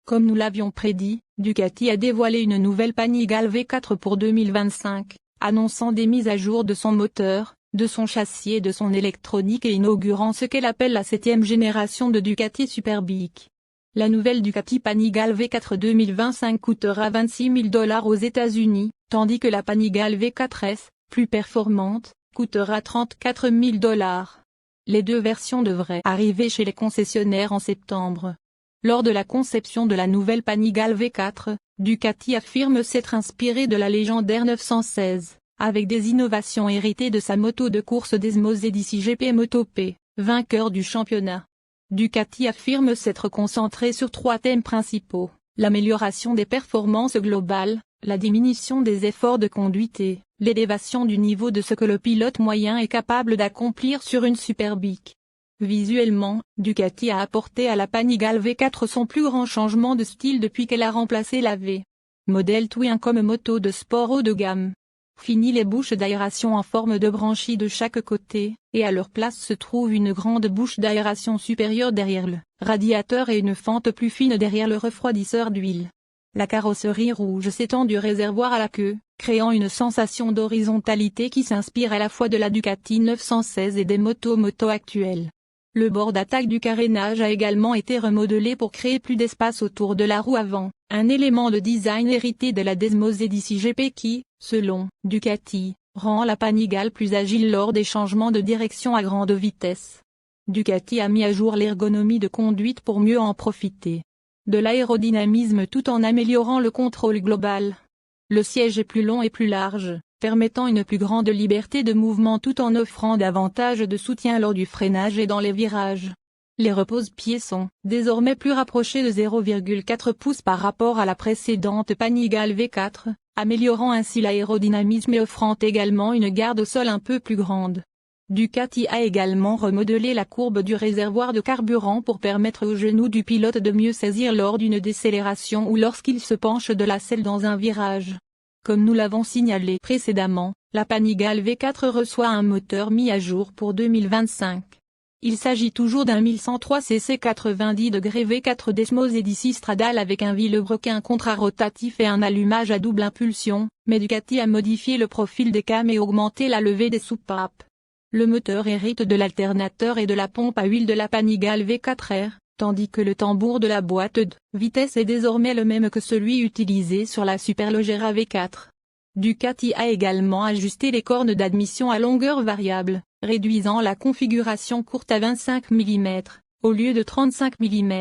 Comme nous l'avions prédit, Ducati a dévoilé une nouvelle Panigale V4 pour 2025, annonçant des mises à jour de son moteur, de son châssis et de son électronique et inaugurant ce qu'elle appelle la 7e génération de Ducati Superbike. La nouvelle Ducati Panigale V4 2025 coûtera $26 000 aux États-Unis, tandis que la Panigale V4S, plus performante, coûtera $34 000. Les deux versions devraient arriver chez les concessionnaires en septembre. Lors de la conception de la nouvelle Panigale V4, Ducati affirme s'être inspiré de la légendaire 916, avec des innovations héritées de sa moto de course Desmos Edici GP MotoP, vainqueur du championnat. Ducati affirme s'être concentré sur 3 thèmes principaux, l'amélioration des performances globales, la diminution des efforts de conduite et l'élévation du niveau de ce que le pilote moyen est capable d'accomplir sur une Superbike. Visuellement, Ducati a apporté à la Panigale V4 son plus grand changement de style depuis qu'elle a remplacé la V Model Twin comme moto de sport haut de gamme. Fini les bouches d'aération en forme de branchies de chaque côté, et à leur place se trouve une grande bouche d'aération supérieure derrière le radiateur et une fente plus fine derrière le refroidisseur d'huile. La carrosserie rouge s'étend du réservoir à la queue, créant une sensation d'horizontalité qui s'inspire à la fois de la Ducati 916 et des motos actuelles. Le bord d'attaque du carénage a également été remodelé pour créer plus d'espace autour de la roue avant, un élément de design hérité de la Desmos Edici GP qui, selon Ducati, rend la Panigale plus agile lors des changements de direction à grande vitesse. Ducati a mis à jour l'ergonomie de conduite pour mieux en profiter. De l'aérodynamisme tout en améliorant le contrôle global. Le siège est plus long et plus large, permettant une plus grande liberté de mouvement tout en offrant davantage de soutien lors du freinage et dans les virages. Les repose-pieds sont désormais plus rapprochés de 0,4 pouces par rapport à la précédente Panigale V4, améliorant ainsi l'aérodynamisme et offrant également une garde au sol un peu plus grande. Ducati a également remodelé la courbe du réservoir de carburant pour permettre aux genoux du pilote de mieux saisir lors d'une décélération ou lorsqu'il se penche de la selle dans un virage. Comme nous l'avons signalé précédemment, la Panigale V4 reçoit un moteur mis à jour pour 2025. Il s'agit toujours d'un 1103 cc 90° V4 Desmos Edici Stradale avec un vilebrequin contrarotatif et un allumage à double impulsion, mais Ducati a modifié le profil des cames et augmenté la levée des soupapes. Le moteur hérite de l'alternateur et de la pompe à huile de la Panigale V4R, tandis que le tambour de la boîte de vitesse est désormais le même que celui utilisé sur la Superleggera V4. Ducati a également ajusté les cornes d'admission à longueur variable, réduisant la configuration courte à 25 mm, au lieu de 35 mm,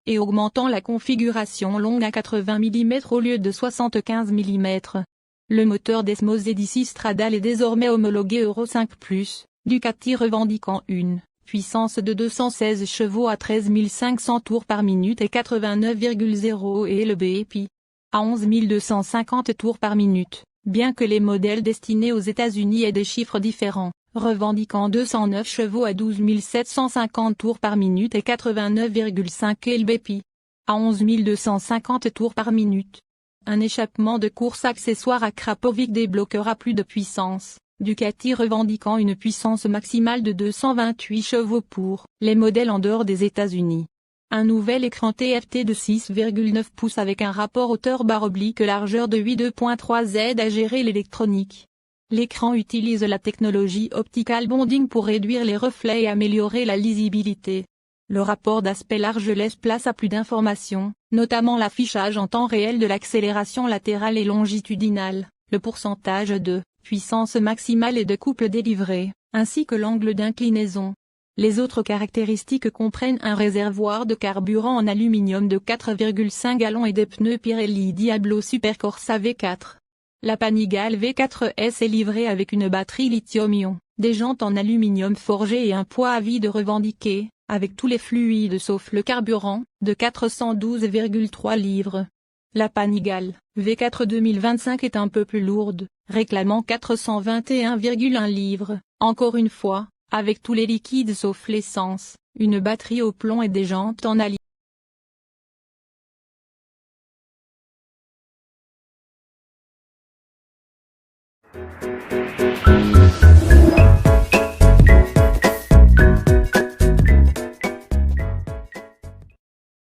et augmentant la configuration longue à 80 mm au lieu de 75 mm. Le moteur Desmos Edici Stradale est désormais homologué Euro 5+, Ducati revendiquant une puissance de 216 chevaux à 13 500 tours par minute et 89,0 et le BPI à 11 250 tours par minute, bien que les modèles destinés aux États-Unis aient des chiffres différents, revendiquant 209 chevaux à 12 750 tours par minute et 89,5 et le BPI à 11 250 tours par minute. Un échappement de course accessoire à Krapovic débloquera plus de puissance. Ducati revendiquant une puissance maximale de 228 chevaux pour les modèles en dehors des États-Unis. Un nouvel écran TFT de 6,9 pouces avec un rapport hauteur/largeur de 8,2.3 aide à gérer l'électronique. L'écran utilise la technologie optical bonding pour réduire les reflets et améliorer la lisibilité. Le rapport d'aspect large laisse place à plus d'informations, notamment l'affichage en temps réel de l'accélération latérale et longitudinale, le pourcentage de puissance maximale et de couple délivré, ainsi que l'angle d'inclinaison. Les autres caractéristiques comprennent un réservoir de carburant en aluminium de 4,5 gallons et des pneus Pirelli Diablo Supercorsa V4. La Panigale V4S est livrée avec une batterie lithium-ion, des jantes en aluminium forgé et un poids à vide revendiqué, avec tous les fluides sauf le carburant, de 412,3 livres. La Panigale V4 2025 est un peu plus lourde, réclamant 421,1 livres, encore une fois, avec tous les liquides sauf l'essence, une batterie au plomb et des jantes en aluminium.